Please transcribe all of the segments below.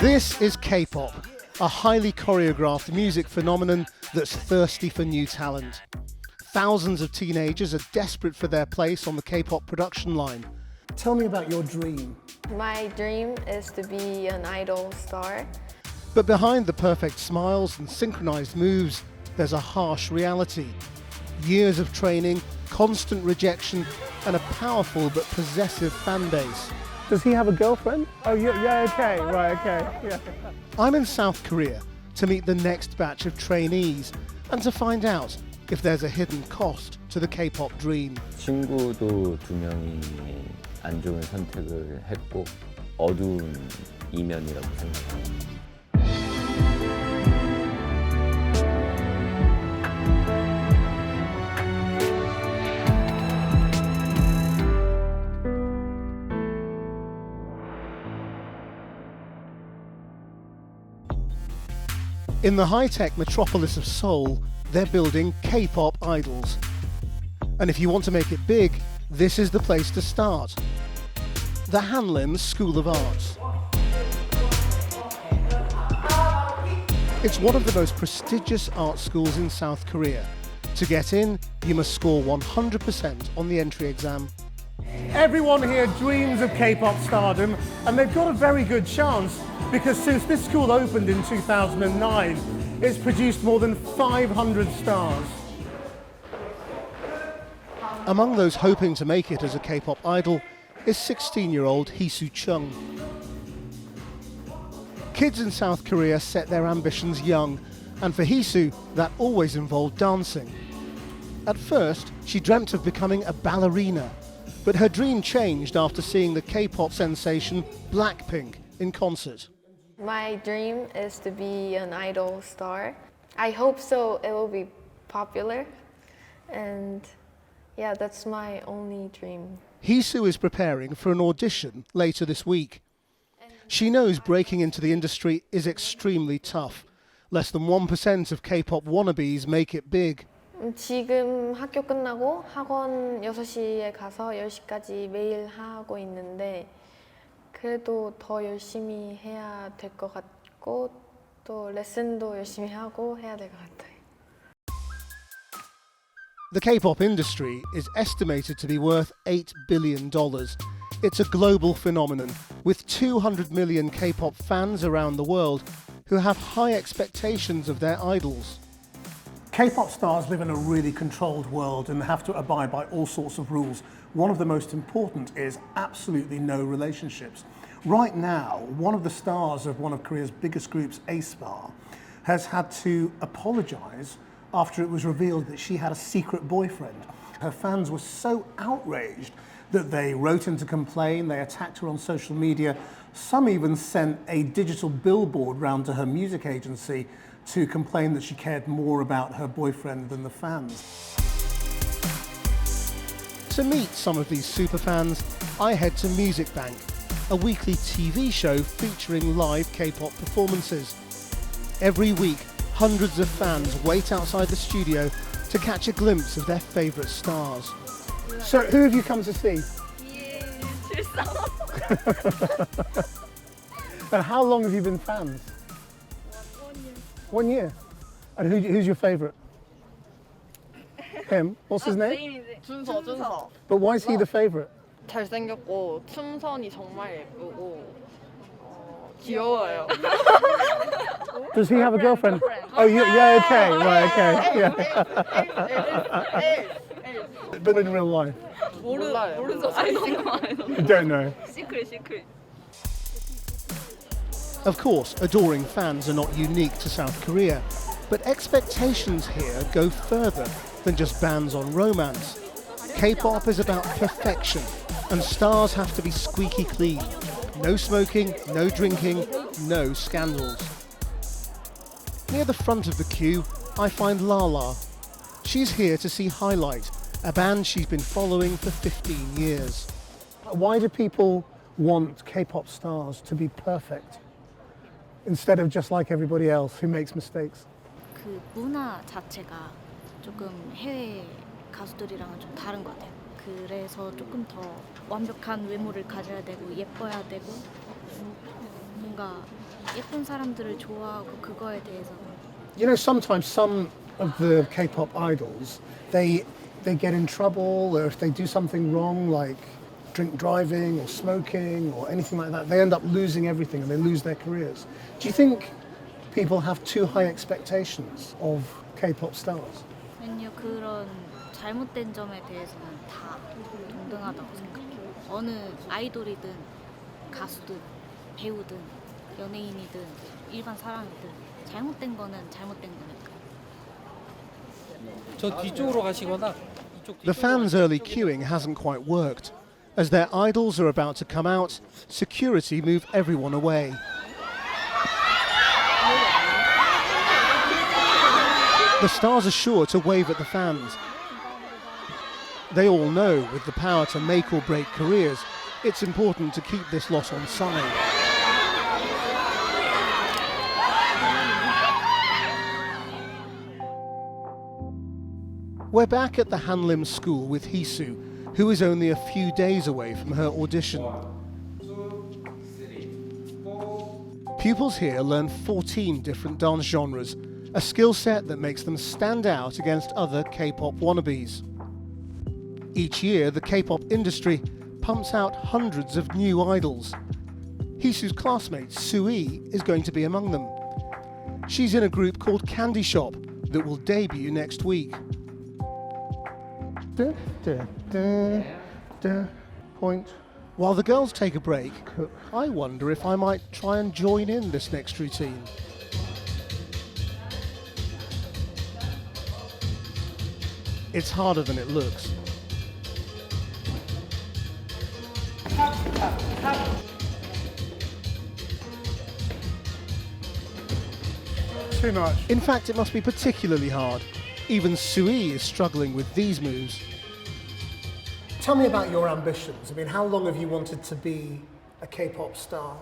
This is K-pop, a highly choreographed music phenomenon that's thirsty for new talent. Thousands of teenagers are desperate for their place on the K-pop production line. Tell me about your dream. My dream is to be an idol star. But behind the perfect smiles and synchronized moves, there's a harsh reality. Years of training, constant rejection, and a powerful but possessive fan base. Does he have a girlfriend? Oh, yeah, okay, right, okay. Yeah. I'm in South Korea to meet the next batch of trainees and to find out if there's a hidden cost to the K-pop dream. 친구도 두 명이 안 좋은 선택을 했고 어두운 이면이라고 생각합니다. In the high-tech metropolis of Seoul, they're building K-pop idols. And if you want to make it big, this is the place to start. The Hanlim School of Arts. It's one of the most prestigious art schools in South Korea. To get in, you must score 100% on the entry exam. Everyone here dreams of K-pop stardom, and they've got a very good chance because since this school opened in 2009, it's produced more than 500 stars. Among those hoping to make it as a K-pop idol is 16-year-old Heesu Chung. Kids in South Korea set their ambitions young, and for Heesu, that always involved dancing. At first, she dreamt of becoming a ballerina, but her dream changed after seeing the K-pop sensation Blackpink in concert. My dream is to be an idol star. I hope so it will be popular, and yeah, that's my only dream. Heesu is preparing for an audition later this week. She knows breaking into the industry is extremely tough. Less than 1% of K-pop wannabes make it big. 지금 학교 끝나고 학원 6시에 가서 10시까지 매일 하고 있는데 그래도 더 열심히 해야 될 것 같고 또 레슨도 열심히 하고 해야 될 것 같아요. The K-pop industry is estimated to be worth $8 billion. It's a global phenomenon with 200 million K-pop fans around the world who have high expectations of their idols. K-pop stars live in a really controlled world and have to abide by all sorts of rules. One of the most important is absolutely no relationships. Right now, one of the stars of one of Korea's biggest groups, aespa, has had to apologize after it was revealed that she had a secret boyfriend. Her fans were so outraged that they wrote in to complain, they attacked her on social media. Some even sent a digital billboard round to her music agency to complain that she cared more about her boyfriend than the fans. To meet some of these superfans, I head to Music Bank, a weekly TV show featuring live K-pop performances. Every week, hundreds of fans wait outside the studio to catch a glimpse of their favourite stars. So who have you come to see? And how long have you been fans? 1 year. And who's your favourite? Him. What's his name? 준서. But why is he the favourite? 잘생겼고 춤선이 정말 예쁘고 귀여워요. Does he have a girlfriend? Oh, yeah, okay, right, okay, yeah. But in real life? 모르죠. You don't know. 시크릿. Of course, adoring fans are not unique to South Korea, but expectations here go further than just bans on romance. K-pop is about perfection, and stars have to be squeaky clean. No smoking, no drinking, no scandals. Near the front of the queue, I find Lala. She's here to see Highlight, a band she's been following for 15 years. Why do people want K-pop stars to be perfect instead of just like everybody else who makes mistakes? 그 문화 자체가 조금 해외 가수들이랑은 좀 다른 것 같아요. 그래서 조금 더 완벽한 외모를 가져야 되고 예뻐야 되고 뭔가 예쁜 사람들을 좋아하고 그거에 대해서 You know, sometimes some of the K-pop idols, they get in trouble, or if they do something wrong, like drink driving or smoking or anything like that, they end up losing everything and they lose their careers. Do you think people have too high expectations of K-pop stars? 아니요, 그런 잘못된 점에 대해서는 다 동등하다고 생각해요. 어느 아이돌이든 가수든 배우든 연예인이든 일반 사람이든 잘못된 거는 잘못된 거니까. 저 뒤쪽으로 가시거나 이쪽 The fans' early queuing hasn't quite worked. As their idols are about to come out, security move everyone away. The stars are sure to wave at the fans. They all know, with the power to make or break careers, it's important to keep this lot on side. We're back at the Hanlim School with Heesu, who is only a few days away from her audition. Pupils here learn 14 different dance genres, a skill set that makes them stand out against other K-pop wannabes. Each year, the K-pop industry pumps out hundreds of new idols. Heesu's classmate, Sui, is going to be among them. She's in a group called Candy Shop that will debut next week. Point. While the girls take a break, I wonder if I might try and join in this next routine. It's harder than it looks. Too much. In fact, it must be particularly hard. Even Sui is struggling with these moves. Tell me about your ambitions. I mean, how long have you wanted to be a K-pop star?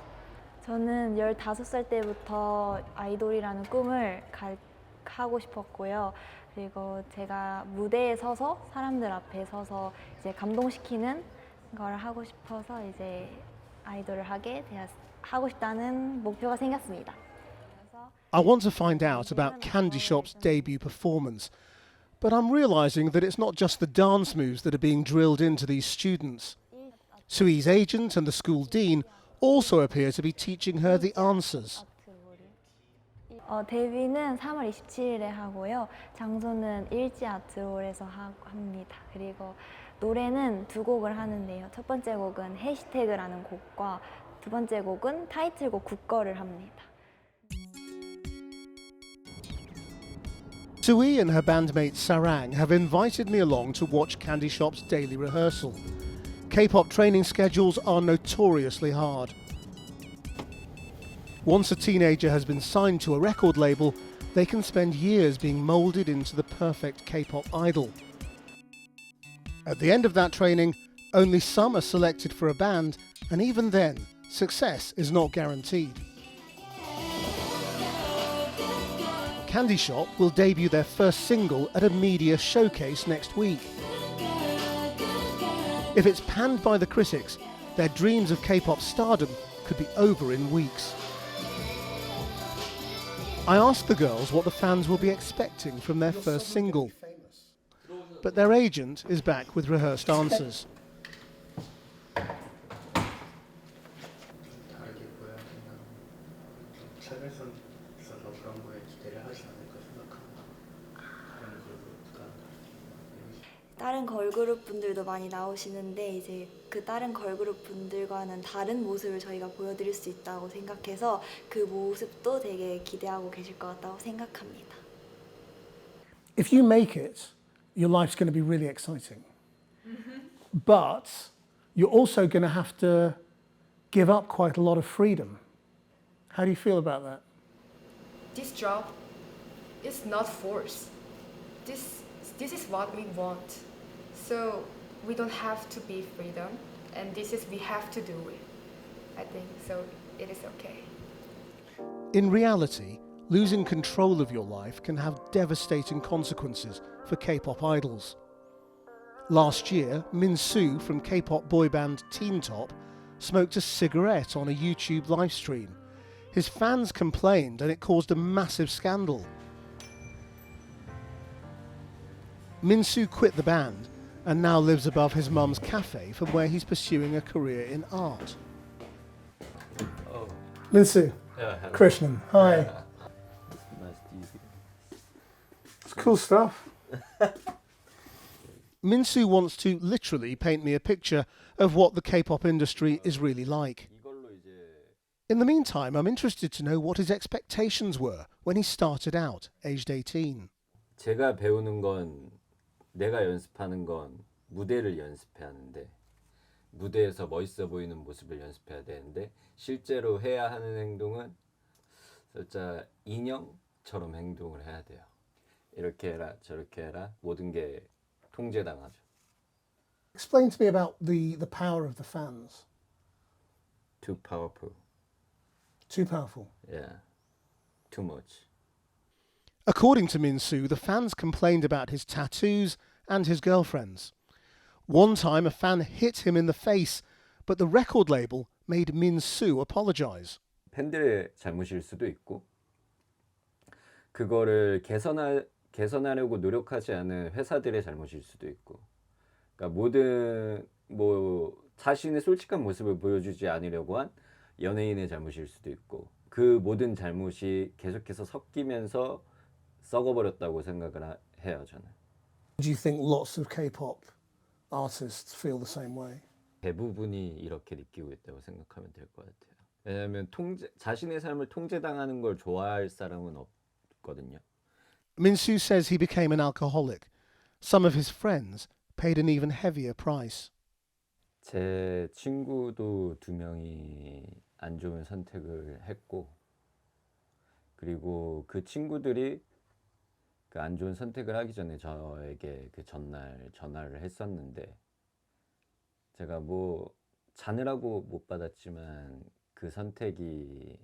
저는 15살 때부터 아이돌이라는 꿈을 하고 싶었고요. 그리고 제가 무대에 서서 사람들 앞에 서서 이제 감동시키는 걸 하고 싶어서 이제 아이돌을 하고 싶다는 목표가 생겼습니다. I want to find out about Candy Shop's debut performance, but I'm realising that it's not just the dance moves that are being drilled into these students. Sui's agent and the school dean also appear to be teaching her the answers. 데뷔는 3월 27일에 하고요. 장소는 일지 아트홀에서 합니다. 그리고 노래는 2곡을 하는데요. 첫 번째 곡은 해시태그라는 곡과 두 번째 곡은 타이틀곡 국거를 합니다. Sui and her bandmate Sarang have invited me along to watch Candy Shop's daily rehearsal. K-pop training schedules are notoriously hard. Once a teenager has been signed to a record label, they can spend years being moulded into the perfect K-pop idol. At the end of that training, only some are selected for a band, and even then, success is not guaranteed. Candy Shop will debut their first single at a media showcase next week. If it's panned by the critics, their dreams of K-pop stardom could be over in weeks. I asked the girls what the fans will be expecting from their first single, but their agent is back with rehearsed answers. 다른 걸그룹 분들도 많이 나오시는데 이제 그 다른 걸그룹 분들과는 다른 모습을 저희가 보여드릴 수 있다고 생각해서 그 모습도 되게 기대하고 계실 것 같다고 생각합니다. If you make it, your life's going to be really exciting. But you're also going to have to give up quite a lot of freedom. How do you feel about that? This job is not forced. This is what we want. So we don't have to be freedom, and we have to do it. I think so. It is okay. In reality, losing control of your life can have devastating consequences for K-pop idols. Last year, Min-soo from K-pop boy band Teen Top smoked a cigarette on a YouTube livestream. His fans complained and it caused a massive scandal. Min-soo quit the band and now lives above his mum's cafe from where he's pursuing a career in art. Oh, Min-soo, yeah, Krishnan, hi. nice to meet you. It's cool stuff. Min-soo wants to literally paint me a picture of what the K-pop industry is really like. In the meantime, I'm interested to know what his expectations were when he started out, aged 18. 제가 배우는 건 내가 연습하는 건 무대를 연습해야 하는데 무대에서 멋있어 보이는 모습을 연습해야 되는데 실제로 해야 하는 행동은 진짜 인형처럼 행동을 해야 돼요. 이렇게 해라 저렇게 해라 모든 게 통제당하죠. Explain to me about the power of the fans. Too powerful. Too powerful. Yeah. Too much. According to Min-soo, the fans complained about his tattoos and his girlfriends. One time a fan hit him in the face, but the record label made Min-soo apologize. 팬들의 잘못일 수도 있고 그거를 개선하려고 노력하지 않은 회사들의 잘못일 수도 있고 그러니까 모든 자신의 솔직한 모습을 보여주지 않으려고 한 연예인의 잘못일 수도 있고 그 모든 잘못이 계속해서 섞이면서 썩어버렸다고 생각을 해요 저는. Do you think lots of K-pop artists feel the same way? 대부분이 이렇게 느끼고 있다고 생각하면 될 것 같아요. 왜냐하면 자신의 삶을 통제당하는 걸 좋아할 사람은 없거든요. Min-soo says he became an alcoholic. Some of his friends paid an even heavier price. 제 친구도 2명이 안 좋은 선택을 했고 그리고 그 친구들이 그 안 좋은 선택을 하기 전에 저에게 그 전날 전화를 했었는데 제가 자느라고 못 받았지만 그 선택이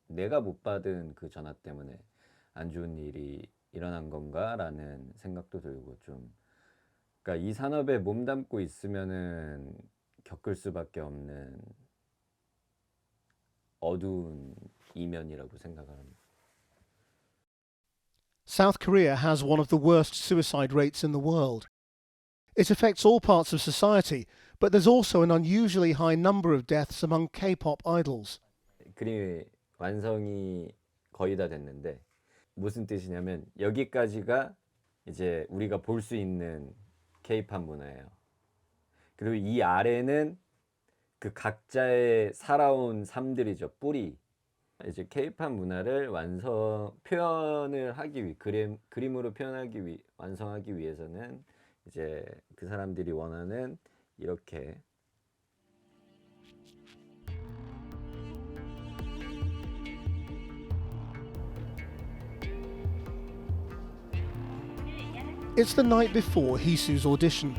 내가 못 받은 그 전화 때문에 안 좋은 일이 일어난 건가라는 생각도 들고 좀 그러니까 이 산업에 몸담고 있으면은 겪을 수밖에 없는 어두운 이면이라고 생각합니다. South Korea has one of the worst suicide rates in the world. It affects all parts of society, but there's also an unusually high number of deaths among K-pop idols. 그림이 완성이 거의 다 됐는데 무슨 뜻이냐면 여기까지가 이제 우리가 볼 수 있는 K-팝 문화예요. 그리고 이 아래는 그 각자의 살아온 삶들이죠. 뿌리. 이제 K-팝 문화를 표현을 하기 위해 그림으로 완성하기 위해서는 이제 그 사람들이 원하는 이렇게 It's the night before Heesu's audition,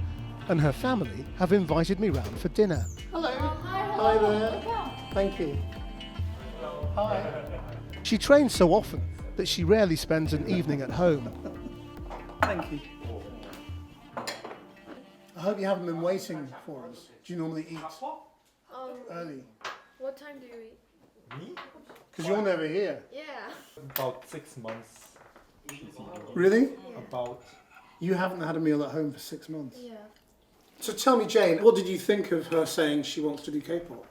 and her family have invited me round for dinner. Hello. Hi there. Thank you. Hi. She trains so often that she rarely spends an evening at home. Thank you. I hope you haven't been waiting for us. Do you normally eat early? What time do you eat? Me? Because you're never here. Yeah. About 6 months. Really? About. You haven't had a meal at home for 6 months? Yeah. So tell me, Jane, what did you think of her saying she wants to do K-pop?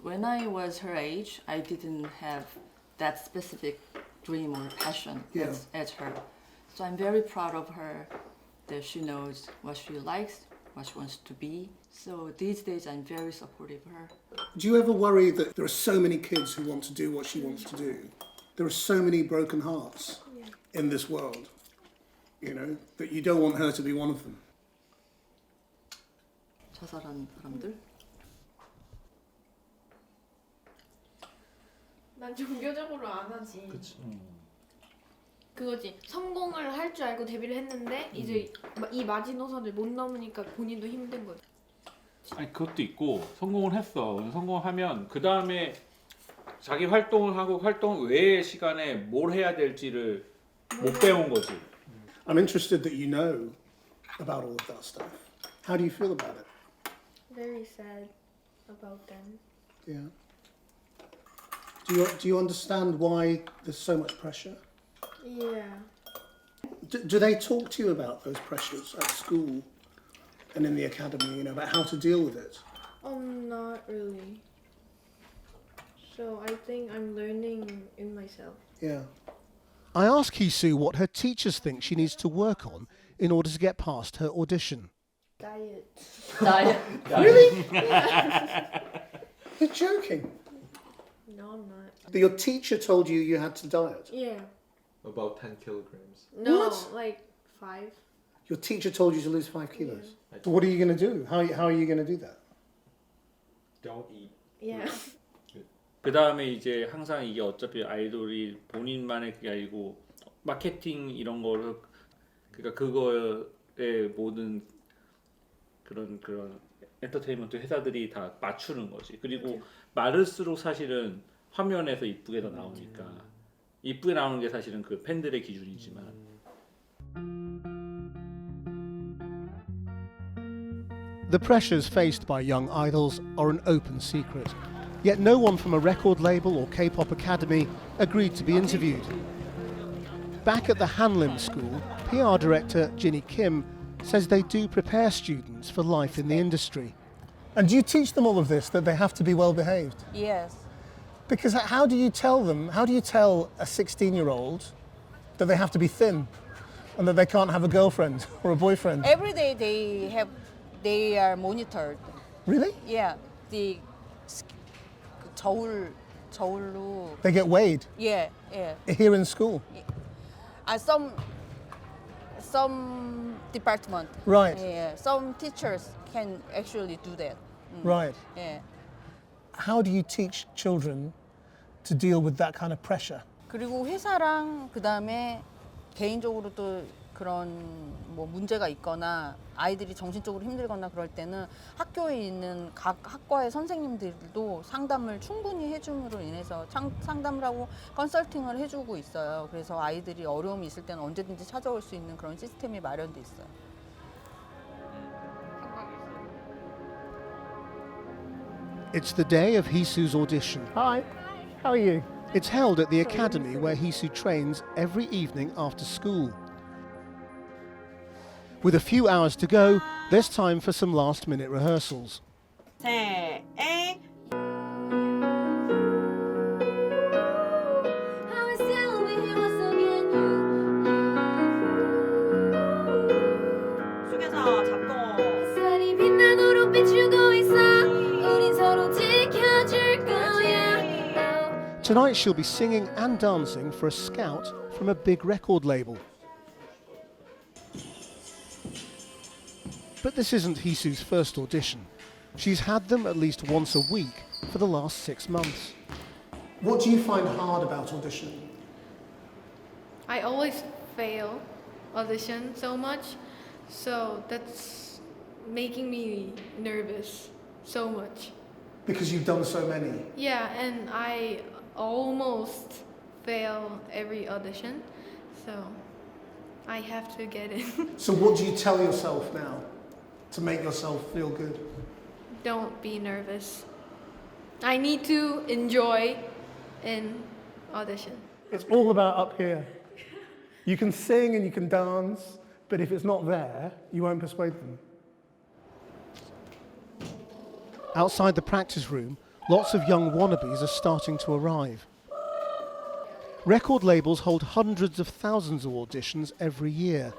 When I was her age, I didn't have that specific dream or passion as her. So I'm very proud of her that she knows what she likes, what she wants to be. So these days I'm very supportive of her. Do you ever worry that there are so many kids who want to do what she wants to do? There are so many broken hearts in this world, you know, that you don't want her to be one of them. 자살한 사람들? 난 종교적으로 안 하지. 그거지. 성공을 할 줄 알고 데뷔를 했는데 이제 이 마지노선을 못 넘으니까 본인도 힘든 거지. 아니 그것도 있고 성공을 했어. 성공하면 그 다음에 자기 활동을 하고 활동 외의 시간에 뭘 해야 될지를 못 배운 거지. I'm interested that you know about all of that stuff. How do you feel about it? Very sad about them. Yeah. Do you understand why there's so much pressure? Yeah. Do they talk to you about those pressures at school and in the academy, about how to deal with it? Not really. So I think I'm learning in myself. Yeah. I ask Heesu what her teachers think she needs to work on in order to get past her audition. Diet. Diet. Really? You're joking. No, I'm not. Your teacher told you you had to diet? Yeah. About 10 kilograms. No, What? like 5. Your teacher told you to lose 5 kilos? So what are you going to do? How are you going to do that? Don't eat. Yeah. 그 다음에 이제 항상 이게 어차피 아이돌이 본인만의 그게 아니고 마케팅 이런 거를 그러니까 그거에 모든 그런 엔터테인먼트 회사들이 다 맞추는 거지. 그리고 많을수록 사실은 화면에서 이쁘게 더 나오니까 이쁘게 나오는 게 사실은 그 팬들의 기준이지만. The pressures faced by young idols are an open secret. Yet no one from a record label or K-pop academy agreed to be interviewed. Back at the Hanlim School, PR director Ginny Kim says they do prepare students for life in the industry. And do you teach them all of this, that they have to be well behaved? Yes. Because how do you tell a 16-year-old that they have to be thin and that they can't have a girlfriend or a boyfriend? Every day they are monitored. Really? Yeah. The 저울로. They get weighed? Yeah. Here in school? Some department. Right. Yeah. Some teachers can actually do that. Right. Yeah. How do you teach children to deal with that kind of pressure? 그리고 회사랑 그다음에 개인적으로 또 그런 뭐 문제가 있거나 아이들이 정신적으로 힘들거나 그럴 때는 학교에 있는 각 학과의 선생님들도 상담을 충분히 해줌으로 인해서 상담을 하고 컨설팅을 해주고 있어요. 그래서 아이들이 어려움이 있을 때는 언제든지 찾아올 수 있는 그런 시스템이 마련돼 있어요. It's the day of Heesu's audition. Hi, how are you? It's held at the academy where Heesu trains every evening after school. With a few hours to go, there's time for some last-minute rehearsals. Tonight she'll be singing and dancing for a scout from a big record label. But this isn't Heesu's first audition. She's had them at least once a week for the last 6 months. What do you find hard about auditioning? I always fail audition so much, so that's making me nervous so much. Because you've done so many? Yeah, and I almost fail every audition, so I have to get in. So what do you tell yourself now to make yourself feel good? Don't be nervous. I need to enjoy in audition. It's all about up here. You can sing and you can dance, but if it's not there, you won't persuade them. Outside the practice room, lots of young wannabes are starting to arrive. Record labels hold hundreds of thousands of auditions every year.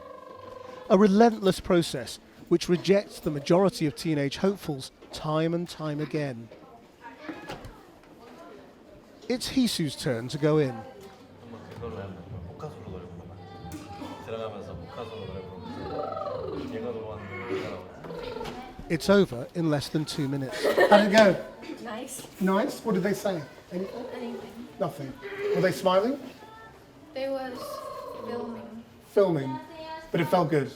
A relentless process which rejects the majority of teenage hopefuls time and time again. It's Heesu's turn to go in. It's over in less than 2 minutes. How did it go? Nice. Nice? What did they say? Anything? Anything. Nothing. Were they smiling? They was filming. Filming. But it felt good.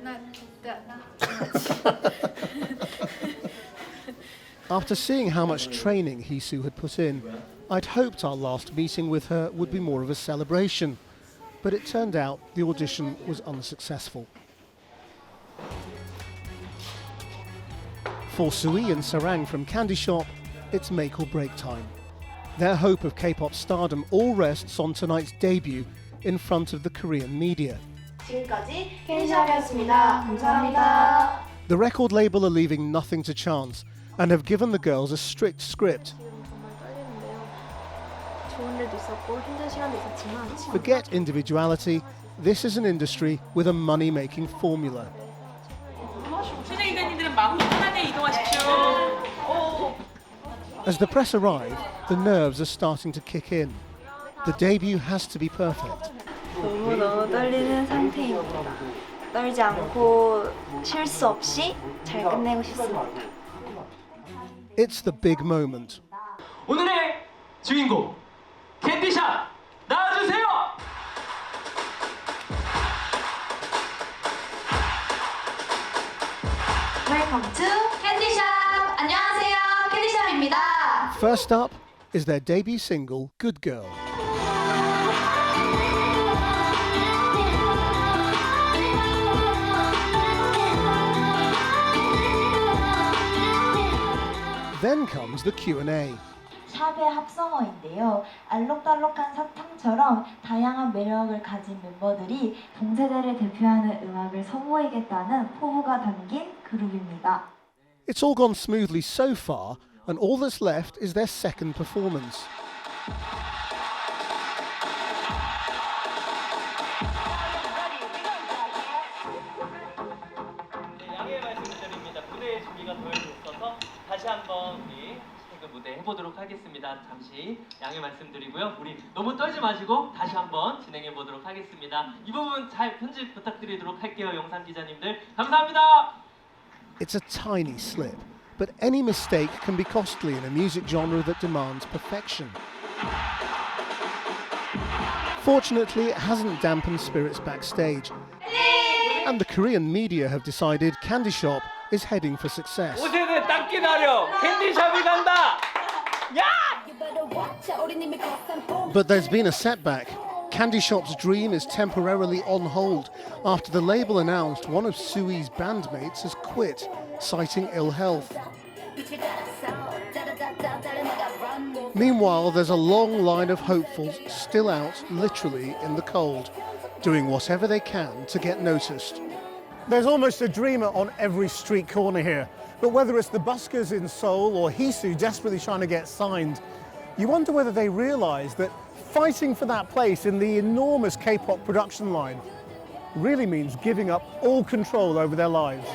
Not that much. After seeing how much training Heesu had put in, I'd hoped our last meeting with her would be more of a celebration. But it turned out the audition was unsuccessful. For Sui and Sarang from Candy Shop, it's make or break time. Their hope of K-pop stardom all rests on tonight's debut in front of the Korean media. 지금까지 캔디샵이었습니다. 감사합니다. The record label are leaving nothing to chance and have given the girls a strict script. Forget individuality, this is an industry with a money-making formula. As the press arrive, the nerves are starting to kick in. The debut has to be perfect. 너무 떨리는 상태입니다. 떨지 않고 실수 없이 잘 끝내고 싶습니다. It's the big moment. 오늘의 주인공 캔디샵 나와주세요. Welcome to 캔디샵. 안녕하세요, 캔디샵입니다. First up is their debut single, Good Girl. Then comes the Q&A. 샵의 합성어인데요. 알록달록한 사탕처럼 다양한 매력을 가진 멤버들이 동세대를 대표하는 음악을 선보이겠다는 포부가 담긴 그룹입니다. It's all gone smoothly so far, and all that's left is their second performance. 양해 말씀드립니다. 무대의 준비가 되어있어서 다시 한번 우리 무대 해보도록 하겠습니다. 잠시 양해 말씀드리고요. 우리 너무 떨지 마시고 다시 한번 진행해 보도록 하겠습니다. 이 부분 잘 편집 부탁드리도록 할게요. 영상 기자님들 감사합니다. It's a tiny slip, but any mistake can be costly in a music genre that demands perfection. Fortunately, it hasn't dampened spirits backstage, and the Korean media have decided Candy Shop is heading for success. 5세대 딱 기다려. 캔디샵이 간다. 야! But there's been a setback. Candy Shop's dream is temporarily on hold after the label announced one of Sui's bandmates has quit, citing ill health. Meanwhile, there's a long line of hopefuls still out, literally in the cold, doing whatever they can to get noticed. There's almost a dreamer on every street corner here. But whether it's the buskers in Seoul or Heesu desperately trying to get signed, you wonder whether they realise that fighting for that place in the enormous K-pop production line really means giving up all control over their lives.